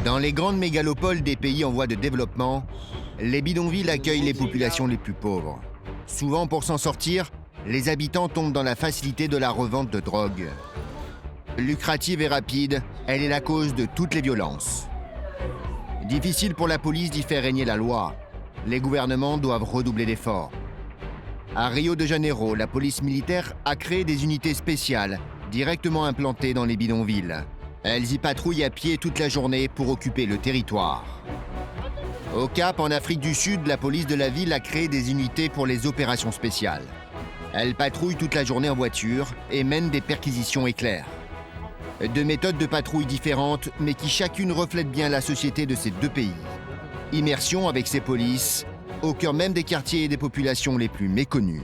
Dans les grandes mégalopoles des pays en voie de développement, les bidonvilles accueillent les populations les plus pauvres. Souvent, pour s'en sortir, les habitants tombent dans la facilité de la revente de drogue. Lucrative et rapide, elle est la cause de toutes les violences. Difficile pour la police d'y faire régner la loi. Les gouvernements doivent redoubler d'efforts. À Rio de Janeiro, la police militaire a créé des unités spéciales directement implantées dans les bidonvilles. Elles y patrouillent à pied toute la journée pour occuper le territoire. Au Cap, en Afrique du Sud, la police de la ville a créé des unités pour les opérations spéciales. Elles patrouillent toute la journée en voiture et mènent des perquisitions éclairs. Deux méthodes de patrouille différentes, mais qui chacune reflètent bien la société de ces deux pays. Immersion avec ces polices, au cœur même des quartiers et des populations les plus méconnues.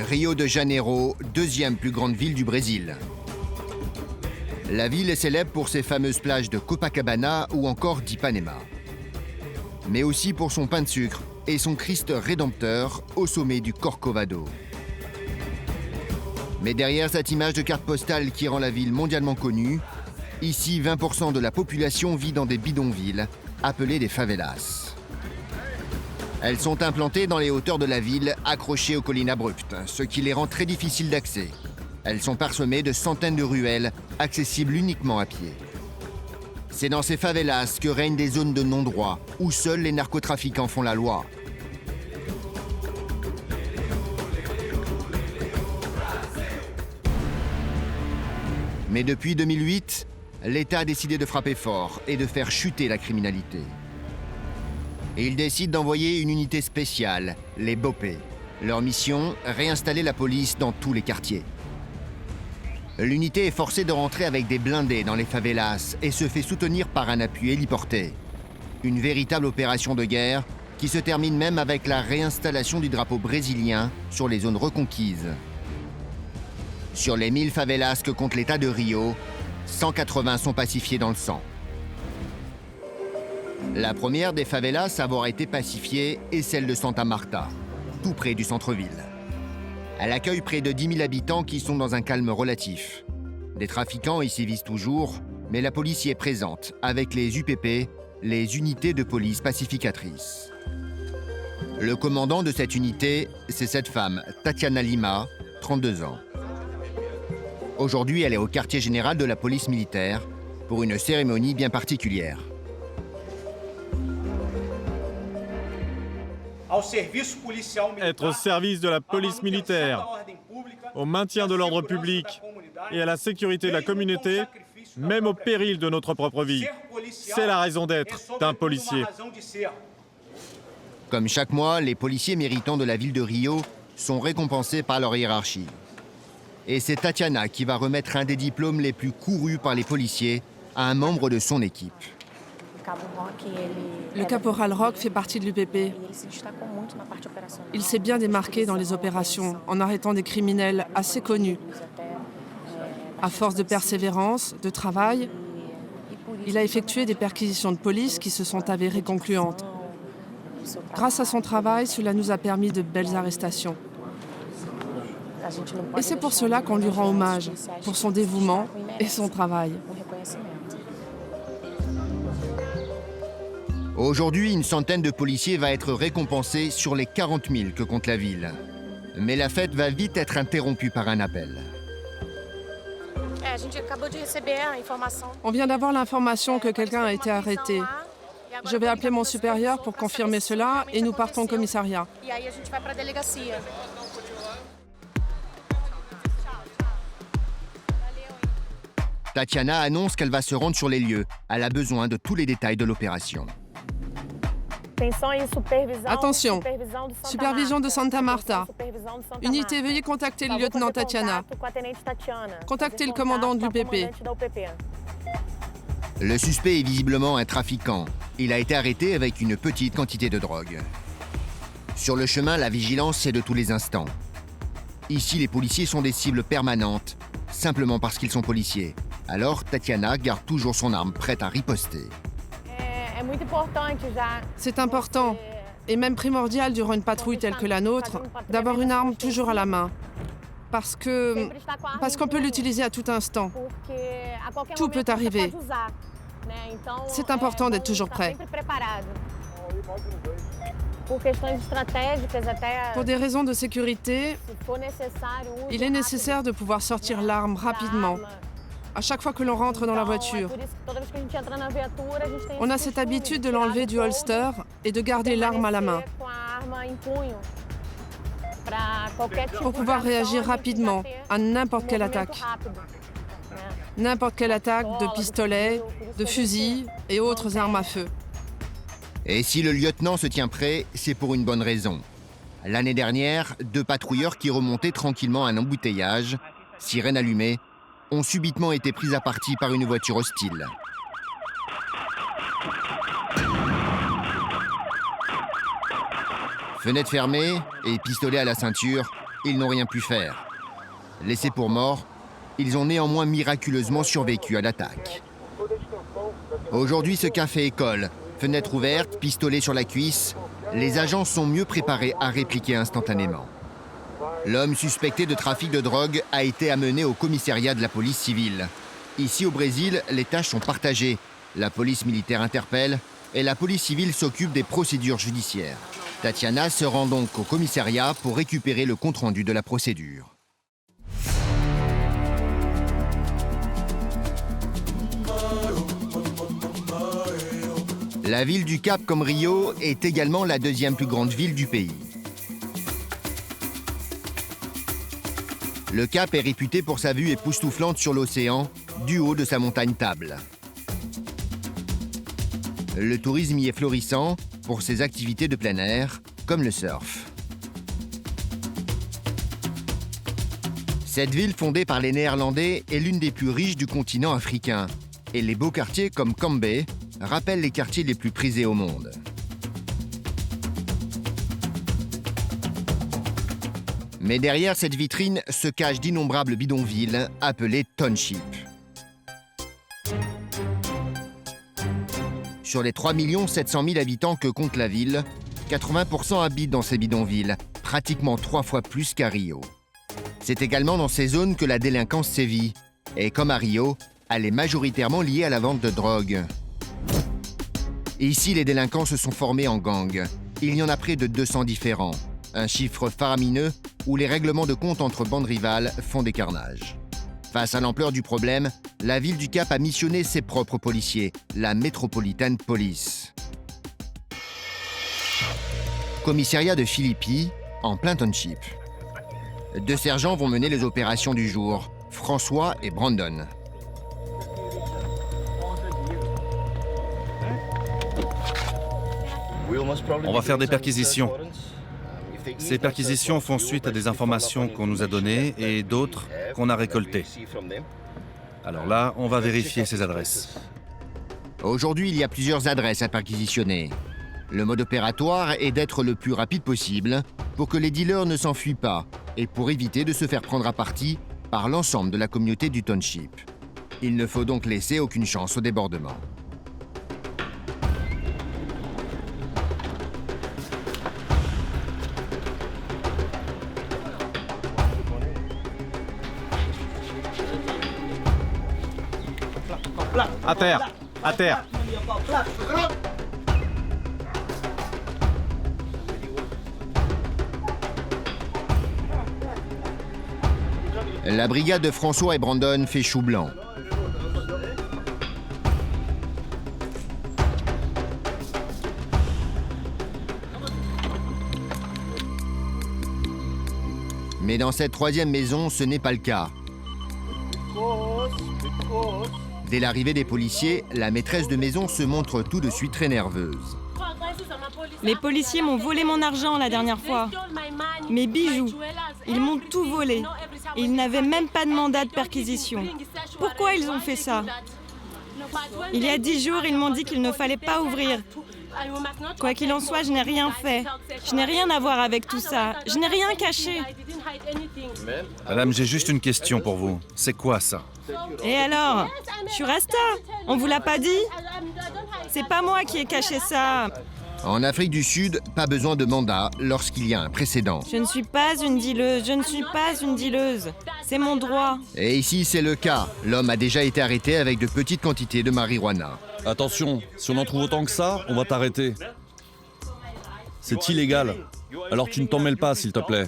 Rio de Janeiro, deuxième plus grande ville du Brésil. La ville est célèbre pour ses fameuses plages de Copacabana ou encore d'Ipanema. Mais aussi pour son pain de sucre et son Christ rédempteur au sommet du Corcovado. Mais derrière cette image de carte postale qui rend la ville mondialement connue, ici 20% de la population vit dans des bidonvilles, appelées des favelas. Elles sont implantées dans les hauteurs de la ville, accrochées aux collines abruptes, ce qui les rend très difficiles d'accès. Elles sont parsemées de centaines de ruelles, accessibles uniquement à pied. C'est dans ces favelas que règnent des zones de non-droit, où seuls les narcotrafiquants font la loi. Mais depuis 2008, l'État a décidé de frapper fort et de faire chuter la criminalité. Et il décide d'envoyer une unité spéciale, les BOPE. Leur mission, réinstaller la police dans tous les quartiers. L'unité est forcée de rentrer avec des blindés dans les favelas et se fait soutenir par un appui héliporté. Une véritable opération de guerre qui se termine même avec la réinstallation du drapeau brésilien sur les zones reconquises. Sur les 1000 favelas que compte l'État de Rio, 180 sont pacifiées dans le sang. La première des favelas à avoir été pacifiée est celle de Santa Marta, tout près du centre-ville. Elle accueille près de 10 000 habitants qui sont dans un calme relatif. Des trafiquants y sévissent toujours, mais la police y est présente, avec les UPP, les unités de police pacificatrices. Le commandant de cette unité, c'est cette femme, Tatiana Lima, 32 ans. Aujourd'hui, elle est au quartier général de la police militaire pour une cérémonie bien particulière. Être au service de la police militaire, au maintien de l'ordre public et à la sécurité de la communauté, même au péril de notre propre vie. C'est la raison d'être d'un policier. Comme chaque mois, les policiers méritants de la ville de Rio sont récompensés par leur hiérarchie. Et c'est Tatiana qui va remettre un des diplômes les plus courus par les policiers à un membre de son équipe. Le caporal Rock fait partie de l'UPP. Il s'est bien démarqué dans les opérations en arrêtant des criminels assez connus. À force de persévérance, de travail, il a effectué des perquisitions de police qui se sont avérées concluantes. Grâce à son travail, cela nous a permis de belles arrestations. Et c'est pour cela qu'on lui rend hommage, pour son dévouement et son travail. Aujourd'hui, une centaine de policiers va être récompensés sur les 40 000 que compte la ville. Mais la fête va vite être interrompue par un appel. On vient d'avoir l'information que quelqu'un a été arrêté. Je vais appeler mon supérieur pour confirmer cela et nous partons au commissariat. Tatiana annonce qu'elle va se rendre sur les lieux. Elle a besoin de tous les détails de l'opération. Attention, supervision de Santa Marta. Unité, veuillez contacter le lieutenant Tatiana. Contactez le commandant de l'UPP. Le suspect est visiblement un trafiquant. Il a été arrêté avec une petite quantité de drogue. Sur le chemin, la vigilance est de tous les instants. Ici, les policiers sont des cibles permanentes, simplement parce qu'ils sont policiers. Alors, Tatiana garde toujours son arme, prête à riposter. C'est important, et même primordial durant une patrouille telle que la nôtre, d'avoir une arme toujours à la main. Parce qu'on peut l'utiliser à tout instant. Tout peut arriver. C'est important d'être toujours prêt. Pour des raisons de sécurité, il est nécessaire de pouvoir sortir l'arme rapidement, à chaque fois que l'on rentre dans la voiture. On a cette habitude de l'enlever du holster et de garder l'arme à la main, pour pouvoir réagir rapidement à n'importe quelle attaque. N'importe quelle attaque de pistolet, de fusil et autres armes à feu. Et si le lieutenant se tient prêt, c'est pour une bonne raison. L'année dernière, 2 patrouilleurs qui remontaient tranquillement un embouteillage, sirène allumée, ont subitement été pris à partie par une voiture hostile. Fenêtre fermée et pistolet à la ceinture, ils n'ont rien pu faire. Laissés pour morts, ils ont néanmoins miraculeusement survécu à l'attaque. Aujourd'hui, ce cas fait école. Fenêtre ouverte, pistolet sur la cuisse, les agents sont mieux préparés à répliquer instantanément. L'homme suspecté de trafic de drogue a été amené au commissariat de la police civile. Ici au Brésil, les tâches sont partagées. La police militaire interpelle et la police civile s'occupe des procédures judiciaires. Tatiana se rend donc au commissariat pour récupérer le compte-rendu de la procédure. La ville du Cap, comme Rio, est également la 2e plus grande ville du pays. Le Cap est réputé pour sa vue époustouflante sur l'océan, du haut de sa montagne Table. Le tourisme y est florissant pour ses activités de plein air, comme le surf. Cette ville fondée par les Néerlandais est l'une des plus riches du continent africain. Et les beaux quartiers comme Cambé rappellent les quartiers les plus prisés au monde. Mais derrière cette vitrine se cachent d'innombrables bidonvilles appelés townships. Sur les 3 700 000 habitants que compte la ville, 80% habitent dans ces bidonvilles, pratiquement 3 fois plus qu'à Rio. C'est également dans ces zones que la délinquance sévit. Et comme à Rio, elle est majoritairement liée à la vente de drogue. Ici, les délinquants se sont formés en gangs. Il y en a près de 200 différents. Un chiffre faramineux où les règlements de compte entre bandes rivales font des carnages. Face à l'ampleur du problème, la ville du Cap a missionné ses propres policiers, la Metropolitan Police. Commissariat de Philippi, en plein township. 2 sergents vont mener les opérations du jour, François et Brandon. On va faire des perquisitions. Ces perquisitions font suite à des informations qu'on nous a données et d'autres qu'on a récoltées. Alors là, on va vérifier ces adresses. Aujourd'hui, il y a plusieurs adresses à perquisitionner. Le mode opératoire est d'être le plus rapide possible pour que les dealers ne s'enfuient pas et pour éviter de se faire prendre à partie par l'ensemble de la communauté du township. Il ne faut donc laisser aucune chance au débordement. À terre! À terre! La brigade de François et Brandon fait chou blanc. Mais dans cette 3e maison, ce n'est pas le cas. Dès l'arrivée des policiers, la maîtresse de maison se montre tout de suite très nerveuse. Les policiers m'ont volé mon argent la dernière fois. Mes bijoux. Ils m'ont tout volé. Et ils n'avaient même pas de mandat de perquisition. Pourquoi ils ont fait ça? Il y a 10 jours, ils m'ont dit qu'il ne fallait pas ouvrir. Quoi qu'il en soit, je n'ai rien fait. Je n'ai rien à voir avec tout ça. Je n'ai rien caché. Madame, j'ai juste une question pour vous. C'est quoi ça? Et alors? Je suis Rasta. On vous l'a pas dit? C'est pas moi qui ai caché ça. En Afrique du Sud, pas besoin de mandat lorsqu'il y a un précédent. Je ne suis pas une dealeuse, je ne suis pas une dealeuse. C'est mon droit. Et ici, c'est le cas. L'homme a déjà été arrêté avec de petites quantités de marijuana. Attention, si on en trouve autant que ça, on va t'arrêter. C'est illégal. Alors tu ne t'en mêles pas, s'il te plaît.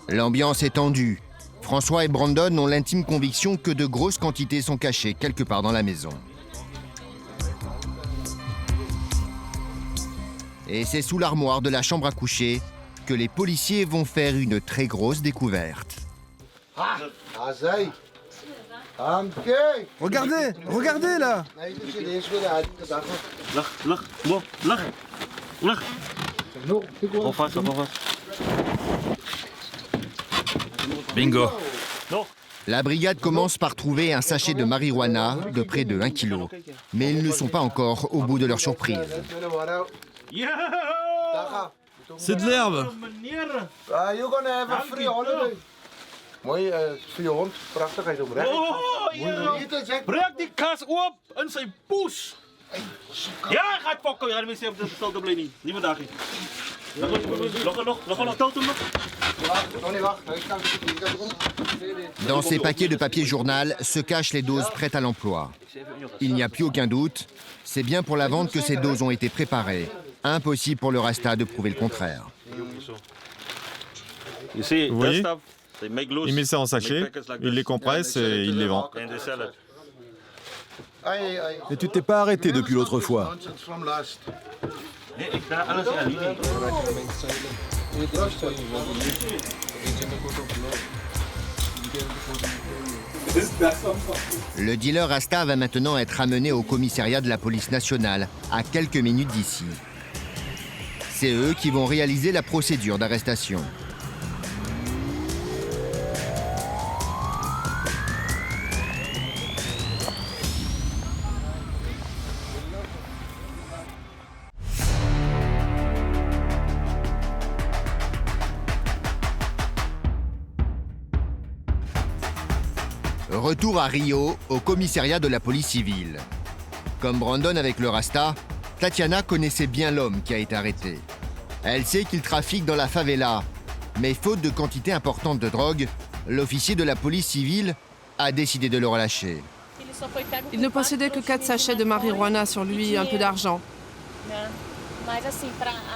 L'ambiance est tendue. François et Brandon ont l'intime conviction que de grosses quantités sont cachées quelque part dans la maison. Et c'est sous l'armoire de la chambre à coucher que les policiers vont faire une très grosse découverte. Regardez, regardez là. Bingo. La brigade commence par trouver un sachet de marijuana de près de 1 kg. Mais ils ne sont pas encore au bout de leur surprise. C'est de l'herbe. Breek die kas op in zijn poes. Ja, hij gaat fokken. Ja, mensen hebben de stoute blij niet. Niet meer daar. Nog, toten nog. Dans ces paquets de papier journal se cachent les doses prêtes à l'emploi. Il n'y a plus aucun doute, c'est bien pour la vente que ces doses ont été préparées. Impossible pour le Rasta de prouver le contraire. Vous voyez? Il met ça en sachet, il les compresse et il les vend. Et tu t'es pas arrêté depuis l'autre fois. Le dealer Rasta va maintenant être amené au commissariat de la police nationale, à quelques minutes d'ici. C'est eux qui vont réaliser la procédure d'arrestation. Retour à Rio, au commissariat de la police civile. Comme Brandon avec le Rasta, Tatiana connaissait bien l'homme qui a été arrêté. Elle sait qu'il trafique dans la favela, mais faute de quantité importante de drogue, l'officier de la police civile a décidé de le relâcher. Il ne possédait que 4 sachets de marijuana sur lui et un peu d'argent.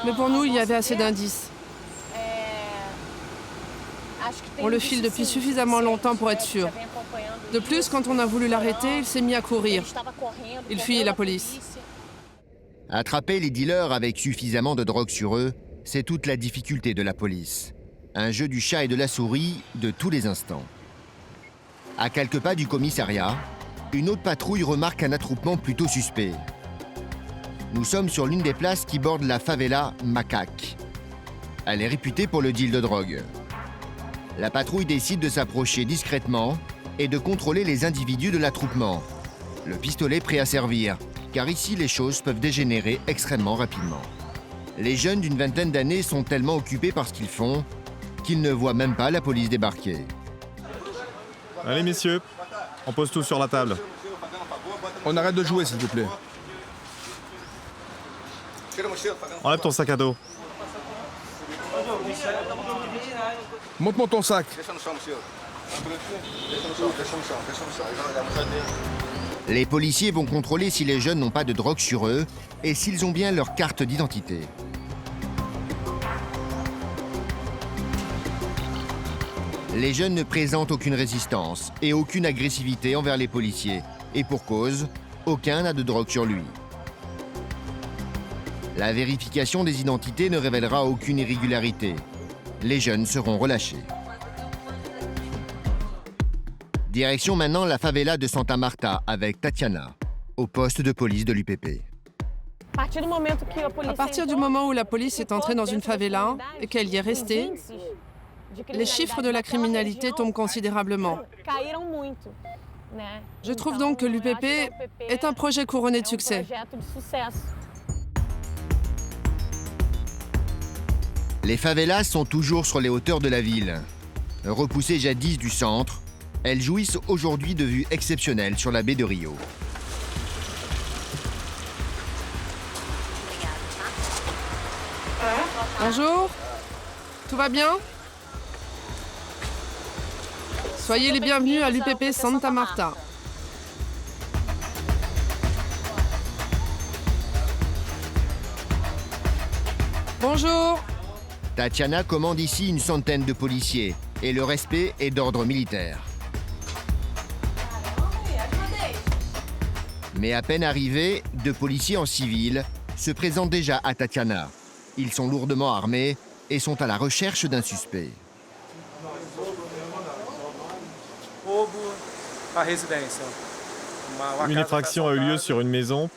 Mais pour nous, il y avait assez d'indices. On le file depuis suffisamment longtemps pour être sûr. De plus, quand on a voulu l'arrêter, il s'est mis à courir. Il fuyait la police. Attraper les dealers avec suffisamment de drogue sur eux, c'est toute la difficulté de la police. Un jeu du chat et de la souris de tous les instants. À quelques pas du commissariat, une autre patrouille remarque un attroupement plutôt suspect. Nous sommes sur l'une des places qui bordent la favela Macaque. Elle est réputée pour le deal de drogue. La patrouille décide de s'approcher discrètement et de contrôler les individus de l'attroupement. Le pistolet prêt à servir, car ici les choses peuvent dégénérer extrêmement rapidement. Les jeunes d'une vingtaine d'années sont tellement occupés par ce qu'ils font qu'ils ne voient même pas la police débarquer. Allez messieurs, on pose tout sur la table. On arrête de jouer, s'il vous plaît. Enlève ton sac à dos. Montre-moi ton sac. Les policiers vont contrôler si les jeunes n'ont pas de drogue sur eux et s'ils ont bien leur carte d'identité. Les jeunes ne présentent aucune résistance et aucune agressivité envers les policiers. Et pour cause, aucun n'a de drogue sur lui. La vérification des identités ne révélera aucune irrégularité. Les jeunes seront relâchés. Direction maintenant la favela de Santa Marta avec Tatiana, au poste de police de l'UPP. À partir du moment où la police est entrée dans une favela et qu'elle y est restée, les chiffres de la criminalité tombent considérablement. Je trouve donc que l'UPP est un projet couronné de succès. Les favelas sont toujours sur les hauteurs de la ville. Repoussées jadis du centre, elles jouissent aujourd'hui de vues exceptionnelles sur la baie de Rio. Bonjour. Tout va bien? Soyez les bienvenus à l'UPP Santa Marta. Bonjour. Tatiana commande ici une centaine de policiers et le respect est d'ordre militaire. Mais à peine arrivés, 2 policiers en civil se présentent déjà à Tatiana. Ils sont lourdement armés et sont à la recherche d'un suspect. Une effraction a eu lieu sur une maison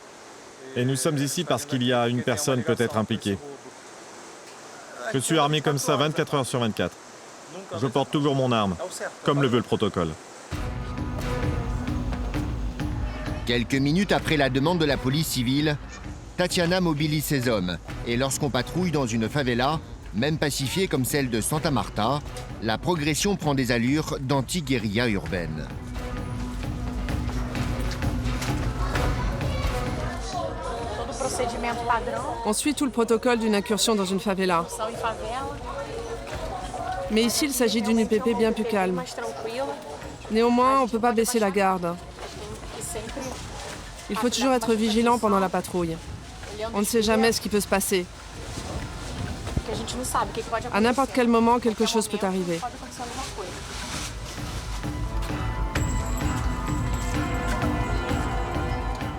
et nous sommes ici parce qu'il y a une personne peut-être impliquée. Je suis armé comme ça 24 heures sur 24. Je porte toujours mon arme, comme le veut le protocole. Quelques minutes après la demande de la police civile, Tatiana mobilise ses hommes. Et lorsqu'on patrouille dans une favela, même pacifiée comme celle de Santa Marta, la progression prend des allures d'anti-guérilla urbaine. On suit tout le protocole d'une incursion dans une favela. Mais ici, il s'agit d'une UPP bien plus calme. Néanmoins, on ne peut pas baisser la garde. Il faut toujours être vigilant pendant la patrouille. On ne sait jamais ce qui peut se passer. À n'importe quel moment, quelque chose peut arriver.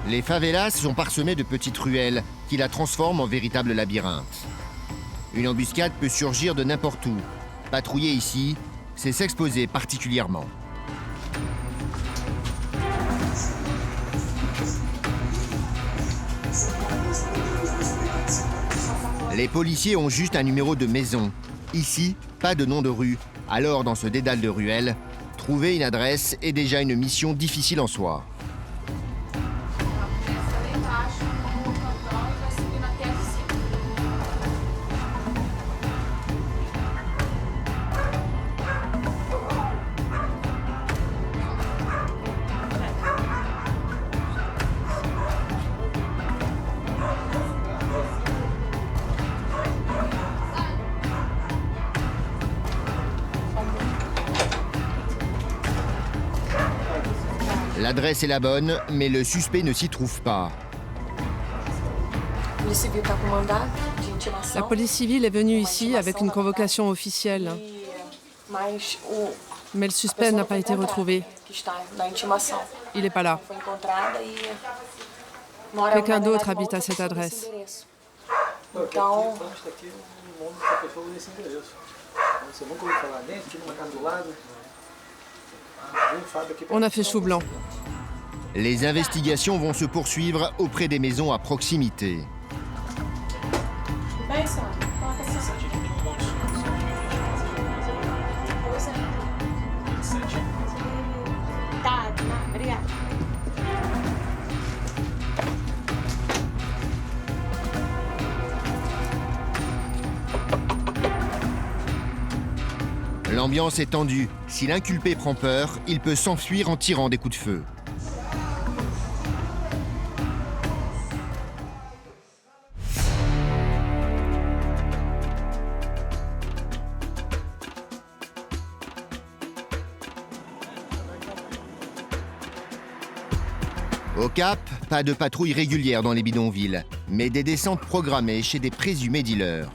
Les favelas sont parsemées de petites ruelles qui la transforment en véritable labyrinthe. Une embuscade peut surgir de n'importe où. Patrouiller ici, c'est s'exposer particulièrement. Les policiers ont juste un numéro de maison. Ici, pas de nom de rue. Alors, dans ce dédale de ruelles, trouver une adresse est déjà une mission difficile en soi. L'adresse est la bonne, mais le suspect ne s'y trouve pas. La police civile est venue ici avec une convocation officielle. Mais le suspect n'a pas été retrouvé. Il n'est pas là. Quelqu'un d'autre habite à cette adresse. On a fait chou blanc. Les investigations vont se poursuivre auprès des maisons à proximité. L'ambiance est tendue. Si l'inculpé prend peur, il peut s'enfuir en tirant des coups de feu. Au Cap, pas de patrouille régulière dans les bidonvilles, mais des descentes programmées chez des présumés dealers.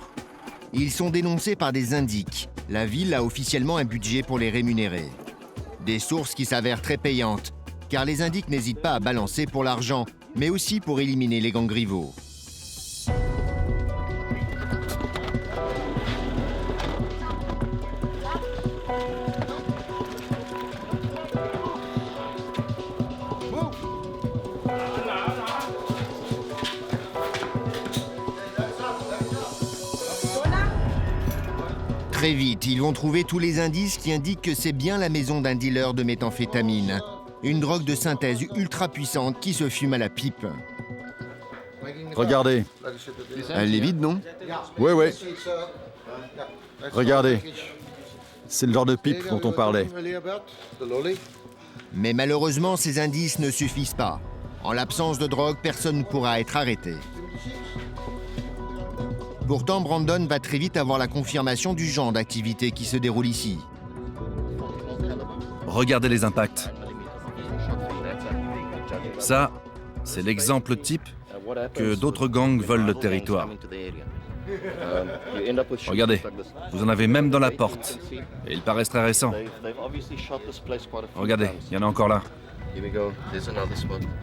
Ils sont dénoncés par des indiques. La ville a officiellement un budget pour les rémunérer. Des sources qui s'avèrent très payantes, car les indiques n'hésitent pas à balancer pour l'argent, mais aussi pour éliminer les gangs rivaux. Très vite, ils vont trouver tous les indices qui indiquent que c'est bien la maison d'un dealer de méthamphétamine. Une drogue de synthèse ultra puissante qui se fume à la pipe. Regardez. Elle est vide, non? Ouais, ouais. Regardez. C'est le genre de pipe dont on parlait. Mais malheureusement, ces indices ne suffisent pas. En l'absence de drogue, personne ne pourra être arrêté. Pourtant, Brandon va très vite avoir la confirmation du genre d'activité qui se déroule ici. Regardez les impacts. Ça, c'est l'exemple type que d'autres gangs volent le territoire. Regardez, vous en avez même dans la porte. Et ils paraissent très récents. Regardez, il y en a encore là.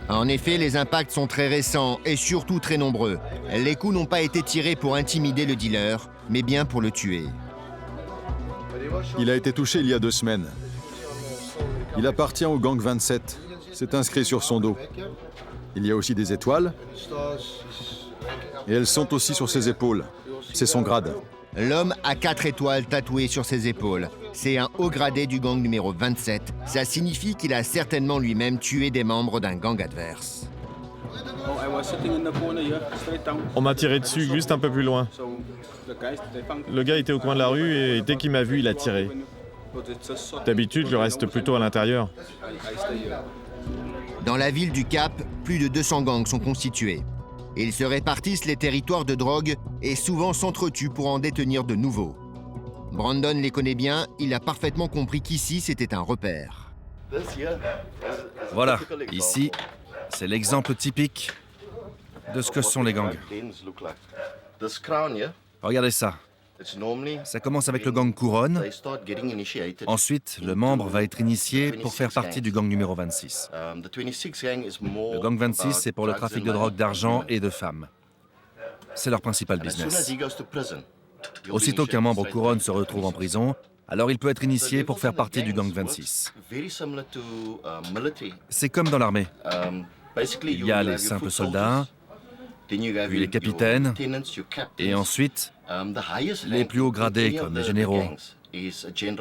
En effet, les impacts sont très récents et surtout très nombreux. Les coups n'ont pas été tirés pour intimider le dealer, mais bien pour le tuer. Il a été touché il y a 2 semaines. Il appartient au gang 27. C'est inscrit sur son dos. Il y a aussi des étoiles. Et elles sont aussi sur ses épaules. C'est son grade. L'homme a 4 étoiles tatouées sur ses épaules. C'est un haut gradé du gang numéro 27. Ça signifie qu'il a certainement lui-même tué des membres d'un gang adverse. On m'a tiré dessus juste un peu plus loin. Le gars était au coin de la rue et dès qu'il m'a vu, il a tiré. D'habitude, je reste plutôt à l'intérieur. Dans la ville du Cap, plus de 200 gangs sont constitués. Ils se répartissent les territoires de drogue et souvent s'entretuent pour en détenir de nouveaux. Brandon les connaît bien, il a parfaitement compris qu'ici, c'était un repère. Voilà, ici, c'est l'exemple typique de ce que sont les gangs. Regardez ça. Ça commence avec le gang Couronne. Ensuite, le membre va être initié pour faire partie du gang numéro 26. Le gang 26, c'est pour le trafic de drogue, d'argent et de femmes. C'est leur principal business. Aussitôt qu'un membre Couronne se retrouve en prison, alors il peut être initié pour faire partie du gang 26. C'est comme dans l'armée. Il y a les simples soldats, puis les capitaines, et ensuite, les plus hauts gradés comme les généraux.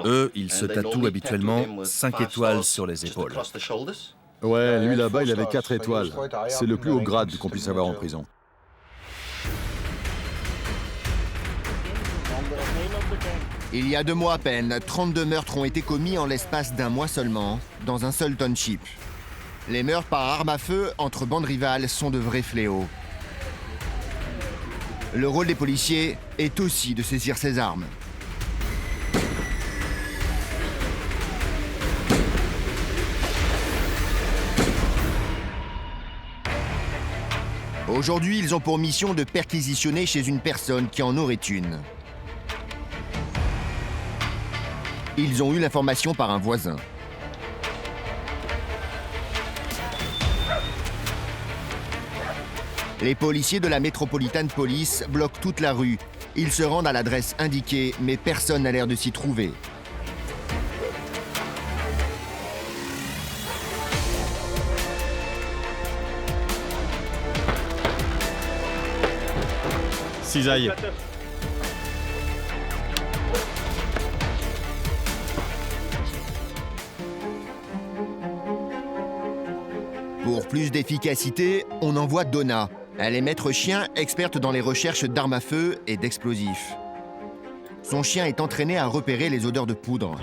Eux, ils se tatouent habituellement 5 étoiles sur les épaules. Ouais, lui là-bas, il avait 4 étoiles. C'est le plus haut grade qu'on puisse avoir en prison. Il y a 2 mois à peine, 32 meurtres ont été commis en l'espace d'1 mois seulement, dans un seul township. Les meurtres par arme à feu entre bandes rivales sont de vrais fléaux. Le rôle des policiers est aussi de saisir ces armes. Aujourd'hui, ils ont pour mission de perquisitionner chez une personne qui en aurait une. Ils ont eu l'information par un voisin. Les policiers de la Metropolitan Police bloquent toute la rue. Ils se rendent à l'adresse indiquée, mais personne n'a l'air de s'y trouver. Cisaille. Pour plus d'efficacité, on envoie Donna. Elle est maître chien, experte dans les recherches d'armes à feu et d'explosifs. Son chien est entraîné à repérer les odeurs de poudre.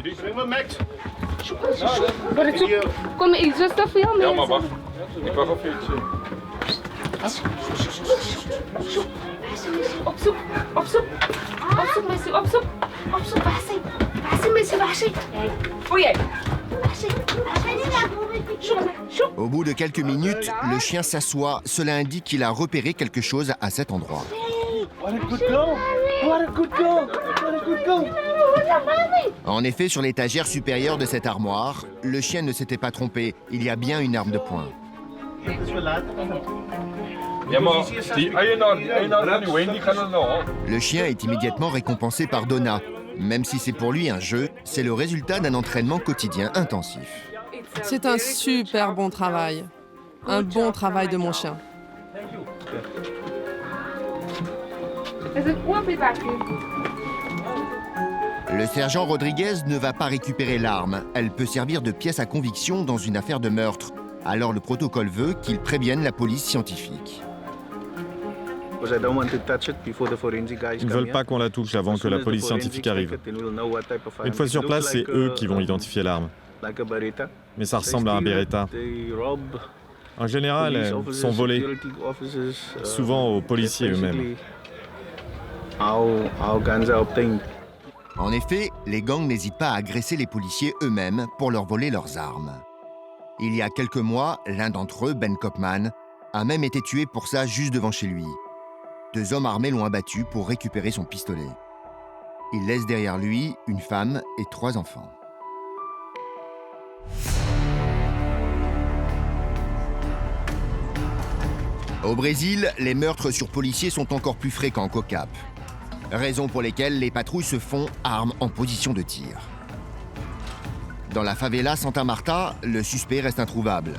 Kom, ik zuster veel mensen. Ja, maar wacht. Ik wacht op je. Op zoek, op zoek. Op zoek, mensen, op zoek. Op zoek, waar zijn? Waar zijn mensen, waar zijn? Oei, waar zijn? Au bout de quelques minutes, le chien s'assoit. Cela indique qu'il a repéré quelque chose à cet endroit. En effet, sur l'étagère supérieure de cette armoire, le chien ne s'était pas trompé. Il y a bien une arme de poing. Ja, maar die eienaar van die Wendy gaan er nog. Le chien est immédiatement récompensé par Donna. Même si c'est pour lui un jeu, c'est le résultat d'un entraînement quotidien intensif. C'est un super bon travail. Un bon travail de mon chien. Er zit oor bij bakken. Le sergent Rodriguez ne va pas récupérer l'arme. Elle peut servir de pièce à conviction dans une affaire de meurtre. Alors le protocole veut qu'il prévienne la police scientifique. Ils ne veulent pas qu'on la touche avant que la police scientifique arrive. Une fois sur place, c'est eux qui vont identifier l'arme. Mais ça ressemble à un Beretta. En général, elles sont volées, souvent aux policiers eux-mêmes. En effet, les gangs n'hésitent pas à agresser les policiers eux-mêmes pour leur voler leurs armes. Il y a quelques mois, l'un d'entre eux, Ben Kopman, a même été tué pour ça juste devant chez lui. 2 hommes armés l'ont abattu pour récupérer son pistolet. Il laisse derrière lui une femme et 3 enfants. Au Brésil, les meurtres sur policiers sont encore plus fréquents qu'au Cap. Raison pour lesquelles les patrouilles se font armes en position de tir. Dans la favela Santa Marta, le suspect reste introuvable.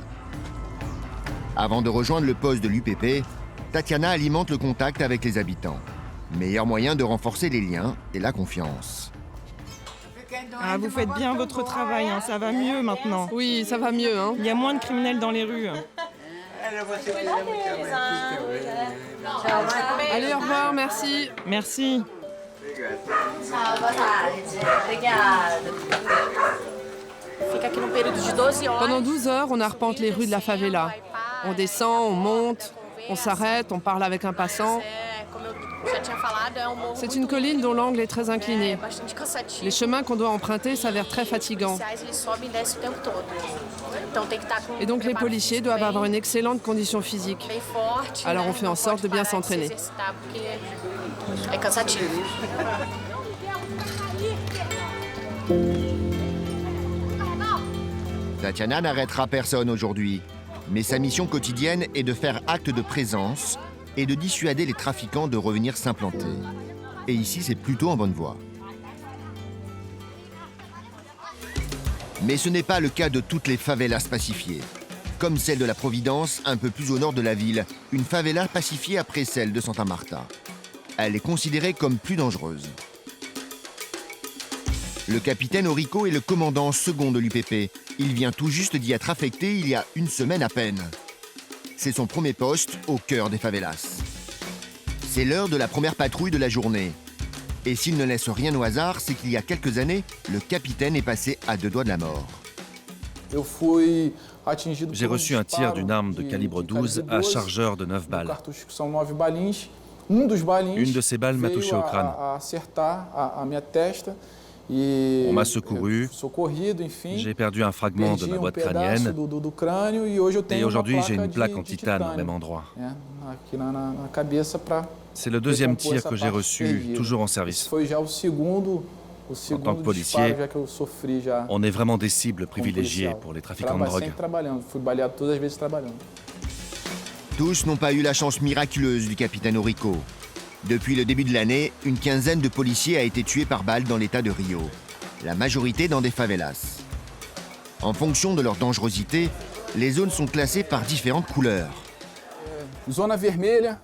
Avant de rejoindre le poste de l'UPP, Tatiana alimente le contact avec les habitants. Meilleur moyen de renforcer les liens et la confiance. Ah, vous faites bien votre travail, hein, ça va mieux maintenant. Oui, ça va mieux, hein. Il y a moins de criminels dans les rues. Allez, au revoir, merci. Merci. Pendant 12 heures, on arpente les rues de la favela. On descend, on monte, on s'arrête, on parle avec un passant. C'est une colline dont l'angle est très incliné. Les chemins qu'on doit emprunter s'avèrent très fatigants. Et donc les policiers doivent avoir une excellente condition physique. Alors on fait en sorte de bien s'entraîner. Tatiana n'arrêtera personne aujourd'hui, mais sa mission quotidienne est de faire acte de présence et de dissuader les trafiquants de revenir s'implanter. Et ici, c'est plutôt en bonne voie. Mais ce n'est pas le cas de toutes les favelas pacifiées. Comme celle de la Providence, un peu plus au nord de la ville, une favela pacifiée après celle de Santa Marta. Elle est considérée comme plus dangereuse. Le capitaine Orico est le commandant second de l'UPP. Il vient tout juste d'y être affecté il y a une semaine à peine. C'est son premier poste au cœur des favelas. C'est l'heure de la première patrouille de la journée. Et s'il ne laisse rien au hasard, c'est qu'il y a quelques années, le capitaine est passé à 2 doigts de la mort. J'ai reçu un tir d'une arme de calibre 12 à chargeur de 9 balles. Une de ces balles m'a touché au crâne. On m'a secouru, j'ai perdu un fragment de ma boîte crânienne et aujourd'hui j'ai une plaque en titane au même endroit. C'est le 2e tir que j'ai reçu, toujours en service. En tant que policier, on est vraiment des cibles privilégiées pour les trafiquants de drogue. Tous n'ont pas eu la chance miraculeuse du capitaine Orico. Depuis le début de l'année, une quinzaine de policiers a été tués par balle dans l'état de Rio, la majorité dans des favelas. En fonction de leur dangerosité, les zones sont classées par différentes couleurs.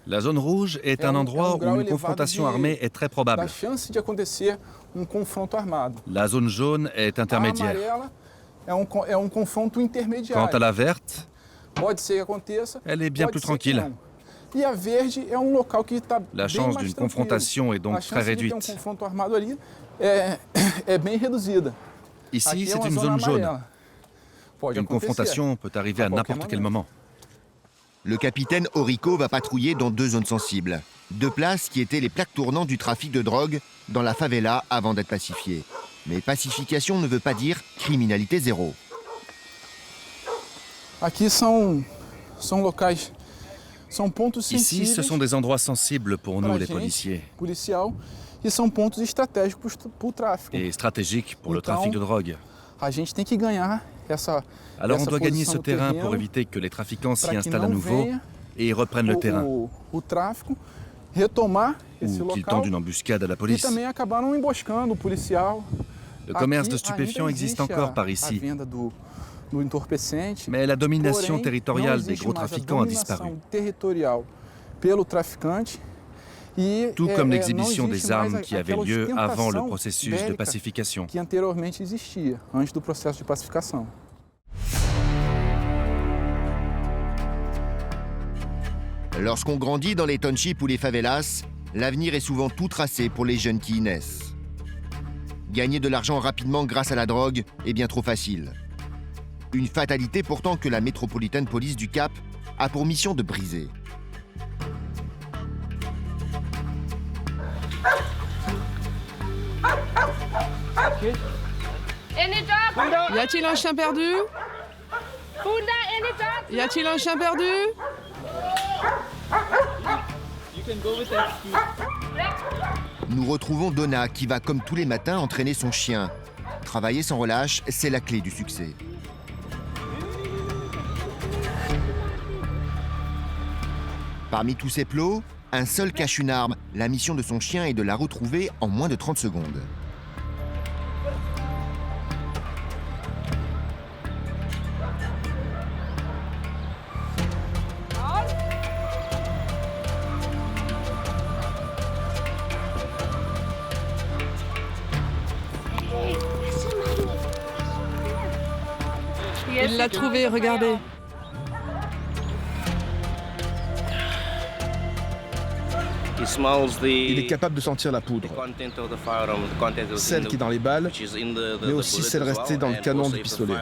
La zone rouge est un endroit où une confrontation armée est très probable. La zone jaune est intermédiaire. Quant à la verte, elle est bien plus tranquille. La chance d'une confrontation est donc très réduite. Ici, c'est une zone jaune. Une confrontation peut arriver à n'importe quel moment. Le capitaine Orico va patrouiller dans 2 zones sensibles. 2 places qui étaient les plaques tournantes du trafic de drogue dans la favela avant d'être pacifiée. Mais pacification ne veut pas dire criminalité zéro. Ici, ce sont des endroits sensibles pour nous, les policiers, et stratégiques pour le trafic de drogue. Alors on doit gagner ce terrain pour éviter que les trafiquants s'y installent à nouveau et reprennent le terrain, ou qu'ils tendent une embuscade à la police. Le commerce de stupéfiants existe encore par ici, mais la domination territoriale des gros trafiquants a disparu. Tout comme l'exhibition des armes qui avait lieu avant le processus de pacification. Lorsqu'on grandit dans les townships ou les favelas, l'avenir est souvent tout tracé pour les jeunes qui y naissent. Gagner de l'argent rapidement grâce à la drogue est bien trop facile. Une fatalité pourtant que la Metropolitan Police du Cap a pour mission de briser. Any dog? Y a-t-il un chien perdu? Funda, any dog? Y a-t-il un chien perdu? Nous retrouvons Donna qui va, comme tous les matins, entraîner son chien. Travailler sans relâche, c'est la clé du succès. Parmi tous ces plots, un seul cache une arme. La mission de son chien est de la retrouver en moins de 30 secondes. Il l'a trouvé, regardez. Il est capable de sentir la poudre, celle qui est dans les balles, mais aussi celle restée dans le canon du pistolet.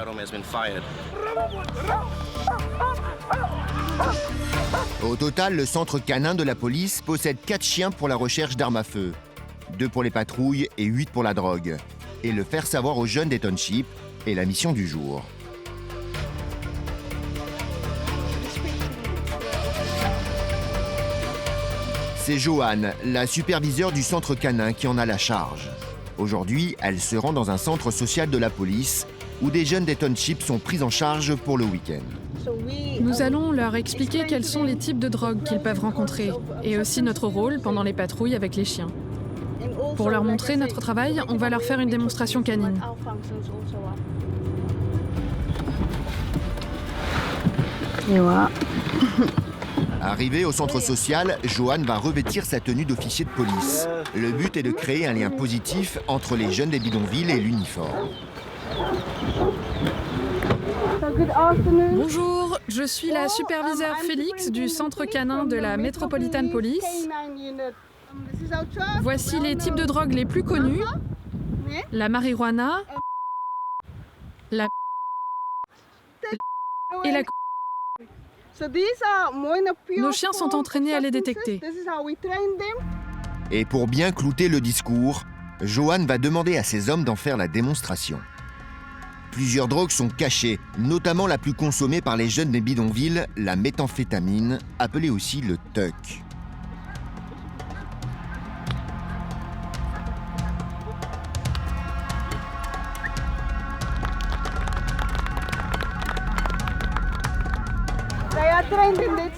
Au total, le centre canin de la police possède 4 chiens pour la recherche d'armes à feu, 2 pour les patrouilles et 8 pour la drogue. Et le faire savoir aux jeunes des townships est la mission du jour. C'est Joanne, la superviseure du centre canin, qui en a la charge. Aujourd'hui, elle se rend dans un centre social de la police où des jeunes des townships sont pris en charge pour le week-end. Nous allons leur expliquer quels sont les types de drogues qu'ils peuvent rencontrer et aussi notre rôle pendant les patrouilles avec les chiens. Pour leur montrer notre travail, on va leur faire une démonstration canine. Arrivée au centre social, Joanne va revêtir sa tenue d'officier de police. Le but est de créer un lien positif entre les jeunes des bidonvilles et l'uniforme. Bonjour, je suis la superviseure Félix du centre canin de la Metropolitan Police. Voici les types de drogues les plus connus. La marijuana, la et la. Nos chiens sont entraînés à les détecter. Et pour bien clouter le discours, Joanne va demander à ses hommes d'en faire la démonstration. Plusieurs drogues sont cachées, notamment la plus consommée par les jeunes des bidonvilles, la méthamphétamine, appelée aussi le tuck.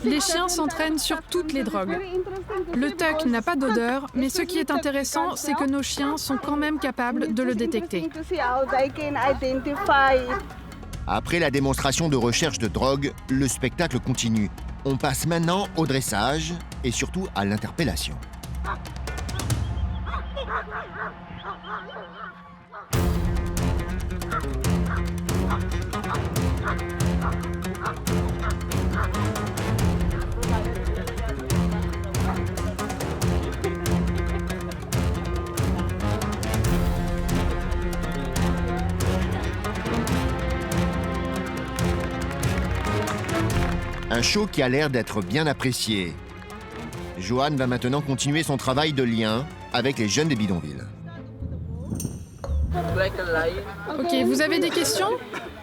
Les chiens s'entraînent sur toutes les drogues. Le tuck n'a pas d'odeur, mais ce qui est intéressant, c'est que nos chiens sont quand même capables de le détecter. Après la démonstration de recherche de drogue, le spectacle continue. On passe maintenant au dressage et surtout à l'interpellation. Un show qui a l'air d'être bien apprécié. Joanne va maintenant continuer son travail de lien avec les jeunes des bidonvilles. Ok, vous avez des questions?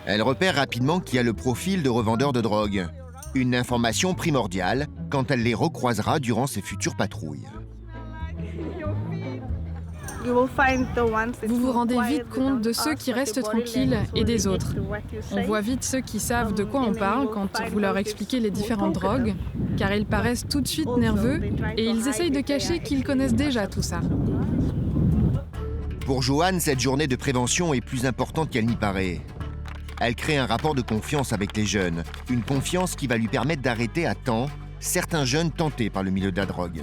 Elle repère rapidement qu'il y a le profil de revendeur de drogue. Une information primordiale quand elle les recroisera durant ses futures patrouilles. Vous vous rendez vite compte de ceux qui restent tranquilles et des autres. On voit vite ceux qui savent de quoi on parle quand vous leur expliquez les différentes drogues, car ils paraissent tout de suite nerveux et ils essayent de cacher qu'ils connaissent déjà tout ça. Pour Joanne, cette journée de prévention est plus importante qu'elle n'y paraît. Elle crée un rapport de confiance avec les jeunes, une confiance qui va lui permettre d'arrêter à temps certains jeunes tentés par le milieu de la drogue.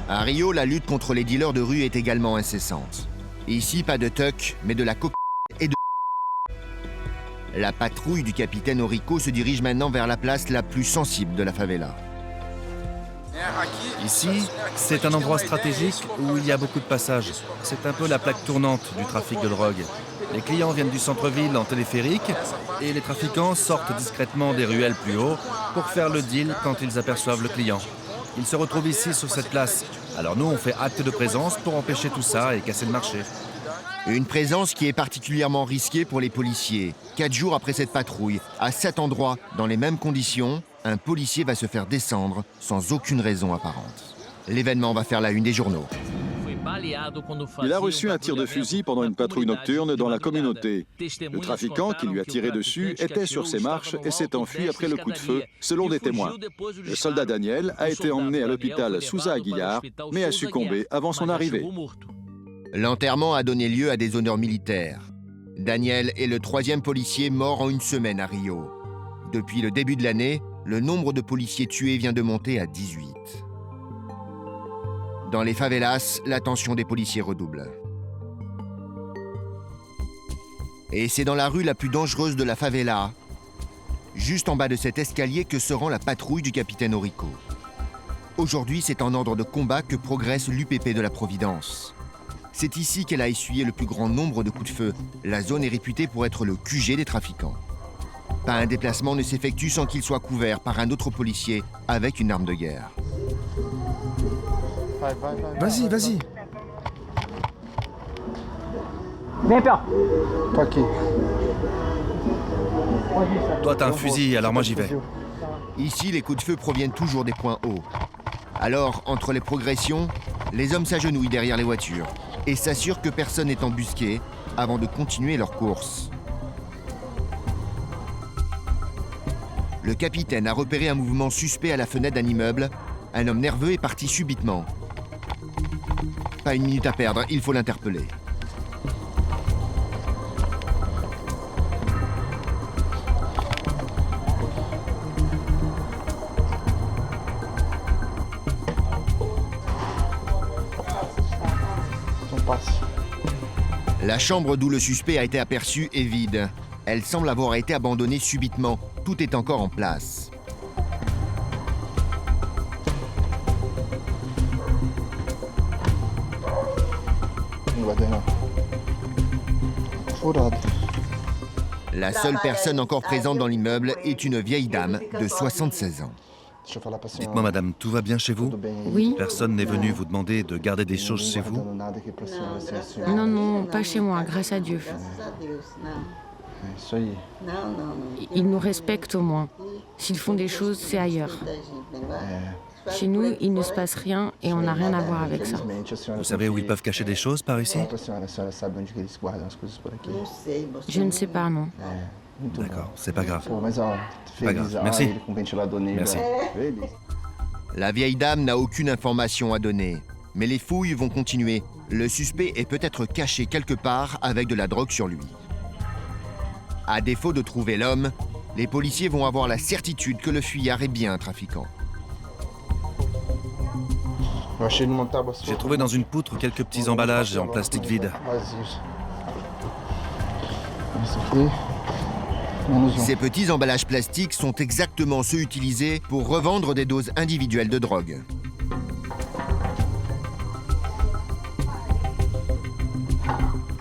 À Rio, la lutte contre les dealers de rue est également incessante. Ici, pas de tuck, mais de la cocaïne et de... La patrouille du capitaine Orico se dirige maintenant vers la place la plus sensible de la favela. Ici, c'est un endroit stratégique où il y a beaucoup de passages. C'est un peu la plaque tournante du trafic de drogue. Les clients viennent du centre-ville en téléphérique et les trafiquants sortent discrètement des ruelles plus haut pour faire le deal quand ils aperçoivent le client. Ils se retrouvent ici sur cette place. Alors nous, on fait acte de présence pour empêcher tout ça et casser le marché. Une présence qui est particulièrement risquée pour les policiers. 4 jours après cette patrouille, à cet endroit, dans les mêmes conditions, un policier va se faire descendre sans aucune raison apparente. L'événement va faire la une des journaux. Il a reçu un tir de fusil pendant une patrouille nocturne dans la communauté. Le trafiquant qui lui a tiré dessus était sur ses marches et s'est enfui après le coup de feu, selon des témoins. Le soldat Daniel a été emmené à l'hôpital Souza Aguilar, mais a succombé avant son arrivée. L'enterrement a donné lieu à des honneurs militaires. Daniel est le 3e policier mort en une semaine à Rio. Depuis le début de l'année, le nombre de policiers tués vient de monter à 18. Dans les favelas, la tension des policiers redouble. Et c'est dans la rue la plus dangereuse de la favela, juste en bas de cet escalier, que se rend la patrouille du capitaine Orico. Aujourd'hui, c'est en ordre de combat que progresse l'UPP de la Providence. C'est ici qu'elle a essuyé le plus grand nombre de coups de feu. La zone est réputée pour être le QG des trafiquants. Pas un déplacement ne s'effectue sans qu'il soit couvert par un autre policier avec une arme de guerre. Vas-y, vas-y. Viens, peur. Toi qui? Toi, t'as un fusil, alors moi j'y vais. Ici, les coups de feu proviennent toujours des points hauts. Alors, entre les progressions, les hommes s'agenouillent derrière les voitures et s'assurent que personne n'est embusqué avant de continuer leur course. Le capitaine a repéré un mouvement suspect à la fenêtre d'un immeuble. Un homme nerveux est parti subitement. Pas une minute à perdre, il faut l'interpeller. La chambre d'où le suspect a été aperçu est vide. Elle semble avoir été abandonnée subitement. Tout est encore en place. La seule personne encore présente dans l'immeuble est une vieille dame de 76 ans. Dites-moi, madame, tout va bien chez vous? Oui. Personne n'est venu vous demander de garder des choses chez vous? Non, non, pas chez moi, grâce à Dieu. Ils nous respectent au moins. S'ils font des choses, c'est ailleurs. Chez nous, il ne se passe rien et on n'a rien à voir avec ça. Vous savez où ils peuvent cacher des choses par ici? Je ne sais pas, non. D'accord, c'est pas grave. C'est pas grave, merci. Merci. La vieille dame n'a aucune information à donner. Mais les fouilles vont continuer. Le suspect est peut-être caché quelque part avec de la drogue sur lui. À défaut de trouver l'homme, les policiers vont avoir la certitude que le fuyard est bien un trafiquant. J'ai trouvé dans une poutre quelques petits emballages en plastique vide. Ces petits emballages plastiques sont exactement ceux utilisés pour revendre des doses individuelles de drogue.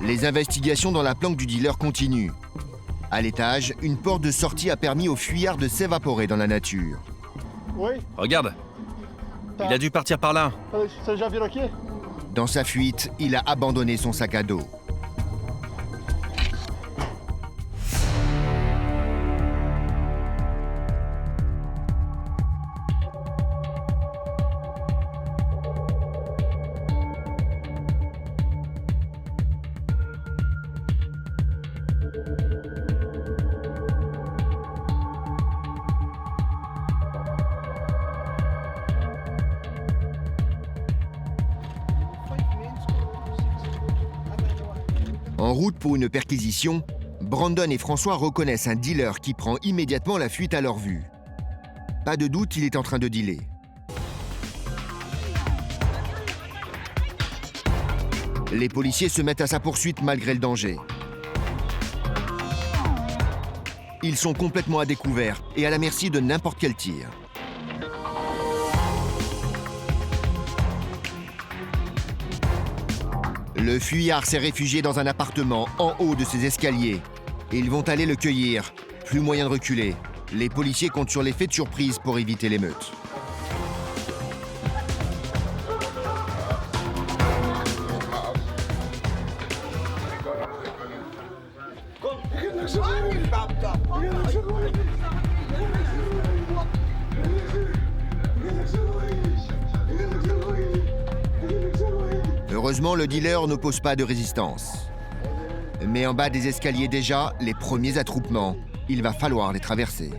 Les investigations dans la planque du dealer continuent. À l'étage, une porte de sortie a permis au fuyard de s'évaporer dans la nature. Regarde, il a dû partir par là. Dans sa fuite, il a abandonné son sac à dos. En route pour une perquisition, Brandon et François reconnaissent un dealer qui prend immédiatement la fuite à leur vue. Pas de doute, il est en train de dealer. Les policiers se mettent à sa poursuite malgré le danger. Ils sont complètement à découvert et à la merci de n'importe quel tir. Le fuyard s'est réfugié dans un appartement en haut de ces escaliers. Ils vont aller le cueillir. Plus moyen de reculer. Les policiers comptent sur l'effet de surprise pour éviter l'émeute. Heureusement, le dealer n'oppose pas de résistance. Mais en bas des escaliers déjà, les premiers attroupements. Il va falloir les traverser.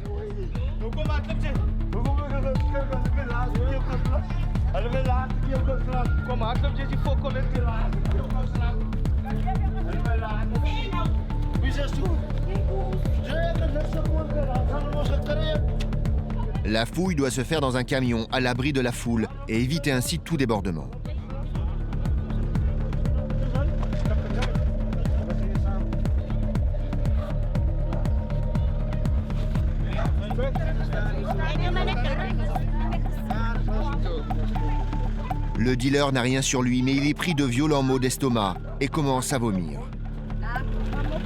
La fouille doit se faire dans un camion à l'abri de la foule et éviter ainsi tout débordement. Le dealer n'a rien sur lui, mais il est pris de violents maux d'estomac et commence à vomir.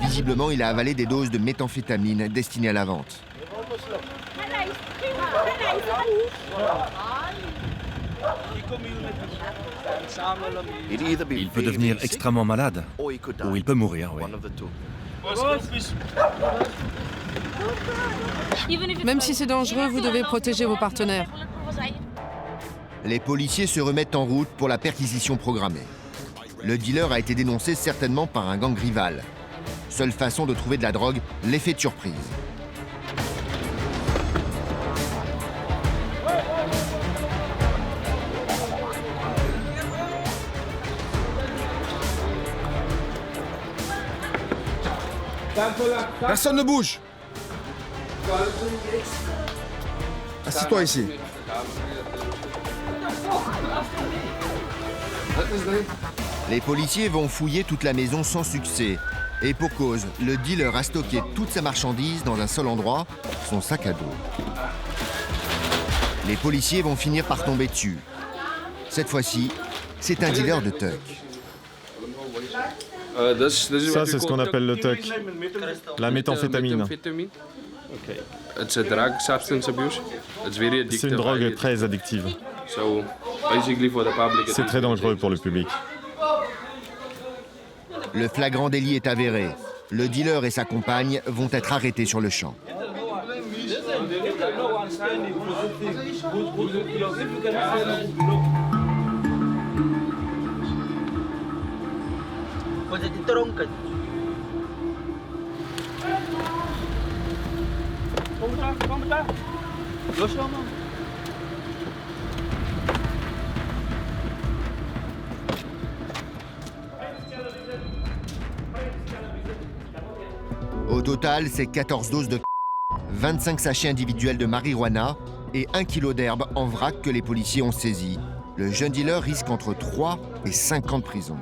Visiblement, il a avalé des doses de méthamphétamine destinées à la vente. Il peut devenir extrêmement malade, ou il peut mourir, oui. Même si c'est dangereux, vous devez protéger vos partenaires. Les policiers se remettent en route pour la perquisition programmée. Le dealer a été dénoncé certainement par un gang rival. Seule façon de trouver de la drogue, l'effet de surprise. Personne ne bouge. Assis-toi ici. Les policiers vont fouiller toute la maison sans succès. Et pour cause, le dealer a stocké toute sa marchandise dans un seul endroit, son sac à dos. Les policiers vont finir par tomber dessus. Cette fois-ci, c'est un dealer de tuck. Ça, c'est ce qu'on appelle le tuck, la méthamphétamine. C'est une drogue très addictive. C'est très dangereux pour le public. Le flagrant délit est avéré. Le dealer et sa compagne vont être arrêtés sur le champ. Au total, c'est 14 doses de 25 sachets individuels de marijuana et 1 kg d'herbe en vrac que les policiers ont saisi. Le jeune dealer risque entre 3 et 5 ans de prison.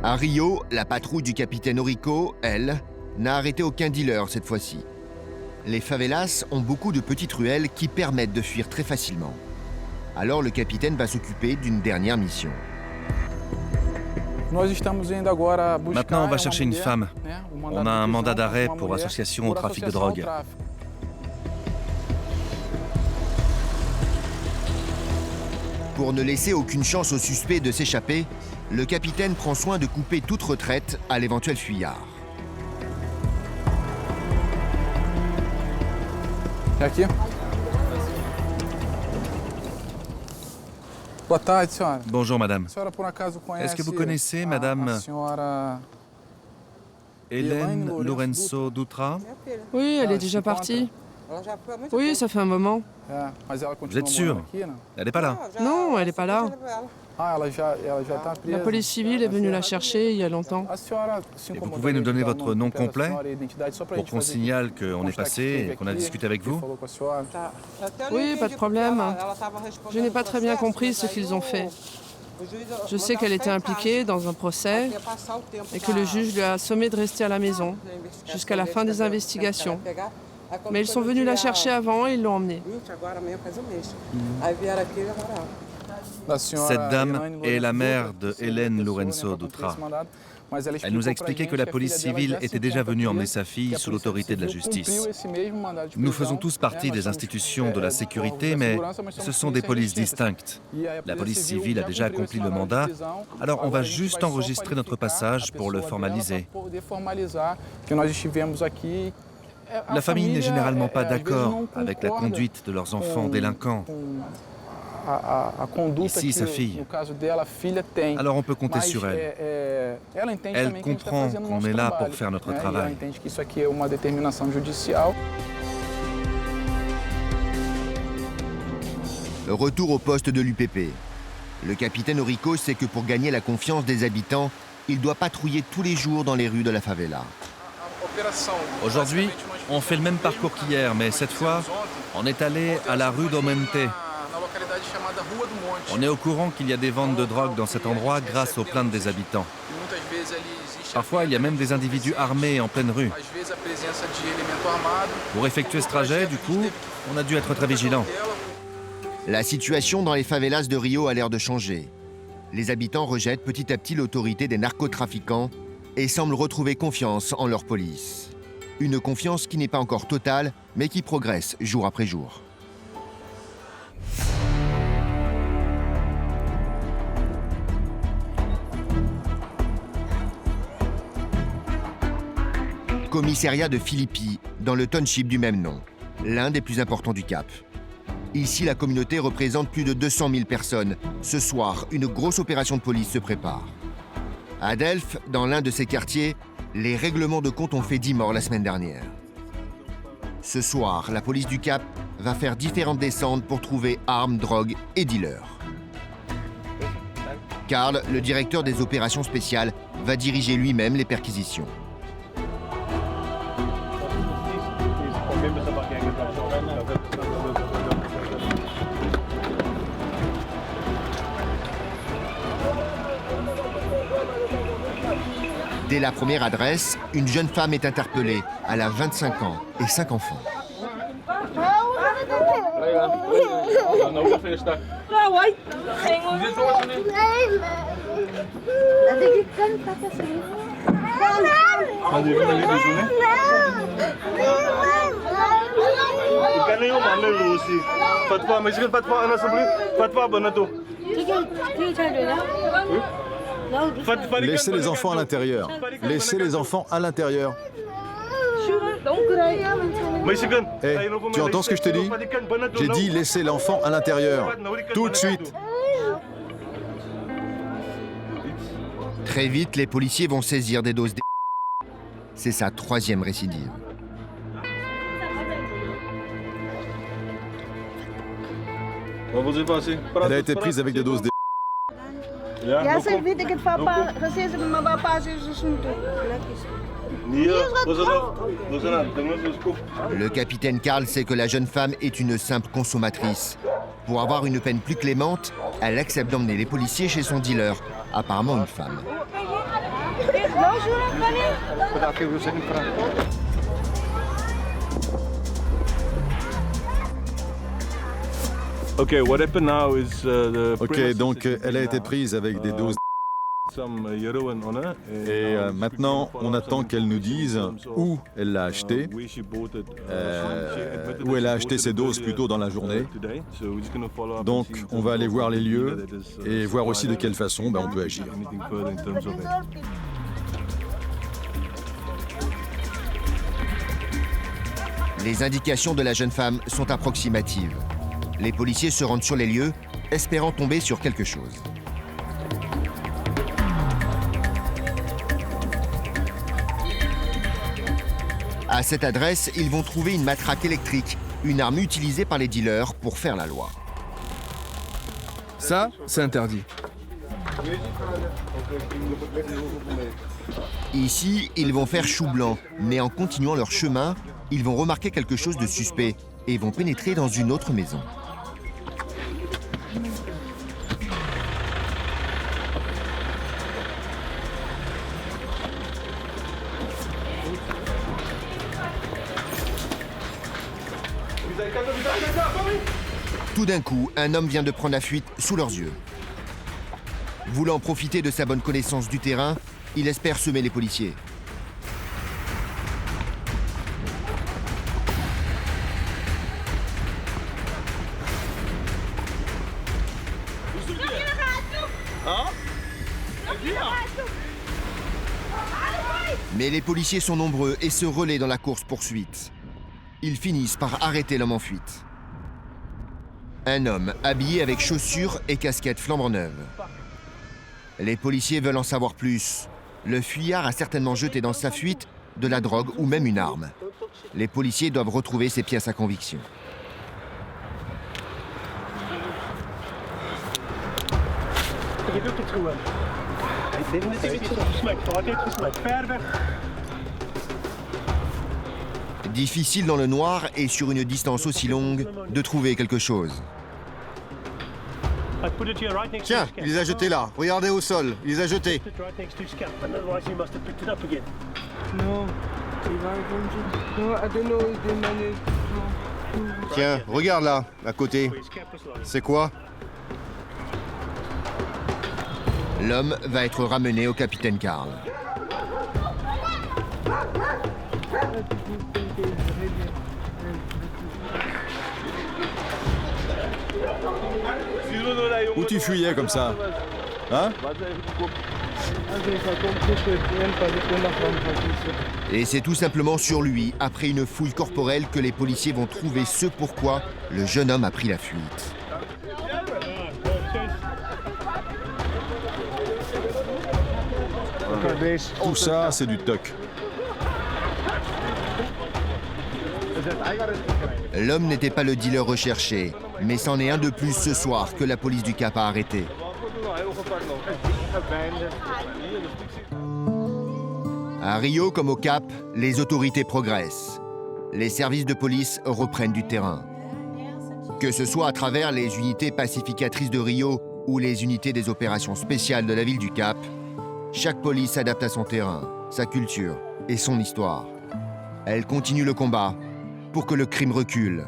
À Rio, la patrouille du capitaine Orico, elle, n'a arrêté aucun dealer cette fois-ci. Les favelas ont beaucoup de petites ruelles qui permettent de fuir très facilement. Alors le capitaine va s'occuper d'une dernière mission. Maintenant, on va chercher une femme. On a un mandat d'arrêt pour association au trafic de drogue. Pour ne laisser aucune chance aux suspects de s'échapper, le capitaine prend soin de couper toute retraite à l'éventuel fuyard. Bonjour, madame. Est-ce que vous connaissez madame Hélène Lourenço Dutra? Oui, elle est déjà partie. Oui, ça fait un moment. Vous êtes sûr? Elle n'est pas là? Non, elle n'est pas là. La police civile est venue la chercher il y a longtemps. Et vous pouvez nous donner votre nom complet pour qu'on signale qu'on est passé et qu'on a discuté avec vous? Oui, pas de problème. Je n'ai pas très bien compris ce qu'ils ont fait. Je sais qu'elle était impliquée dans un procès et que le juge lui a assommé de rester à la maison jusqu'à la fin des investigations. Mais ils sont venus la chercher avant et ils l'ont emmenée. Cette dame est la mère de Hélène Lourenço Dutra. Elle nous a expliqué que la police civile était déjà venue emmener sa fille sous l'autorité de la justice. Nous faisons tous partie des institutions de la sécurité, mais ce sont des polices distinctes. La police civile a déjà accompli le mandat, alors on va juste enregistrer notre passage pour le formaliser. La famille n'est généralement pas d'accord avec la conduite de leurs enfants délinquants. Ici, sa fille. Alors on peut compter sur elle. Elle comprend qu'on est là pour faire notre travail. Retour au poste de l'UPP. Le capitaine Orico sait que pour gagner la confiance des habitants, il doit patrouiller tous les jours dans les rues de la favela. Aujourd'hui, on fait le même parcours qu'hier, mais cette fois, on est allé à la rue d'Aumente. On est au courant qu'il y a des ventes de drogue dans cet endroit grâce aux plaintes des habitants. Parfois, il y a même des individus armés en pleine rue. Pour effectuer ce trajet, du coup, on a dû être très vigilants. La situation dans les favelas de Rio a l'air de changer. Les habitants rejettent petit à petit l'autorité des narcotrafiquants et semblent retrouver confiance en leur police. Une confiance qui n'est pas encore totale, mais qui progresse jour après jour. Commissariat de Philippi, dans le township du même nom, l'un des plus importants du Cap. Ici, la communauté représente plus de 200 000 personnes. Ce soir, une grosse opération de police se prépare. À Delphes, dans l'un de ces quartiers, les règlements de compte ont fait 10 morts la semaine dernière. Ce soir, la police du Cap va faire différentes descentes pour trouver armes, drogues et dealers. Karl, le directeur des opérations spéciales, va diriger lui-même les perquisitions. Dès la première adresse, une jeune femme est interpellée. Elle a 25 ans et 5 enfants. Laissez les enfants à l'intérieur. Laissez les enfants à l'intérieur. Hey, tu entends ce que je te dis? J'ai dit laissez l'enfant à l'intérieur. Tout de suite. Très vite, les policiers vont saisir des doses. C'est sa 3e récidive. Elle a été prise avec des doses de... Le capitaine Karl sait que la jeune femme est une simple consommatrice. Pour avoir une peine plus clémente, elle accepte d'emmener les policiers chez son dealer, apparemment une femme. Ok, donc elle a été prise avec des doses. Et maintenant, on attend qu'elle nous dise où elle l'a acheté, où elle a acheté ces doses plus tôt dans la journée. Donc, on va aller voir les lieux et voir aussi de quelle façon on peut agir. Les indications de la jeune femme sont approximatives. Les policiers se rendent sur les lieux, espérant tomber sur quelque chose. À cette adresse, ils vont trouver une matraque électrique, une arme utilisée par les dealers pour faire la loi. Ça, c'est interdit. Ici, ils vont faire chou blanc, mais en continuant leur chemin, ils vont remarquer quelque chose de suspect et vont pénétrer dans une autre maison. Tout d'un coup, un homme vient de prendre la fuite sous leurs yeux. Voulant profiter de sa bonne connaissance du terrain, il espère semer les policiers. Mais les policiers sont nombreux et se relaient dans la course-poursuite. Ils finissent par arrêter l'homme en fuite. Un homme habillé avec chaussures et casquette flambant neuve. Les policiers veulent en savoir plus. Le fuyard a certainement jeté dans sa fuite de la drogue ou même une arme. Les policiers doivent retrouver ses pièces à conviction. Difficile dans le noir et sur une distance aussi longue de trouver quelque chose. Tiens, il les a jetés là. Regardez au sol, il les a jetés. Tiens, regarde là, à côté. C'est quoi? L'homme va être ramené au capitaine Karl. Où tu fuyais comme ça? Hein? Et c'est tout simplement sur lui, après une fouille corporelle, que les policiers vont trouver ce pourquoi le jeune homme a pris la fuite. Tout ça, c'est du toc. L'homme n'était pas le dealer recherché, mais c'en est un de plus ce soir que la police du Cap a arrêté. À Rio comme au Cap, les autorités progressent. Les services de police reprennent du terrain. Que ce soit à travers les unités pacificatrices de Rio ou les unités des opérations spéciales de la ville du Cap, chaque police s'adapte à son terrain, sa culture et son histoire. Elle continue le combat pour que le crime recule.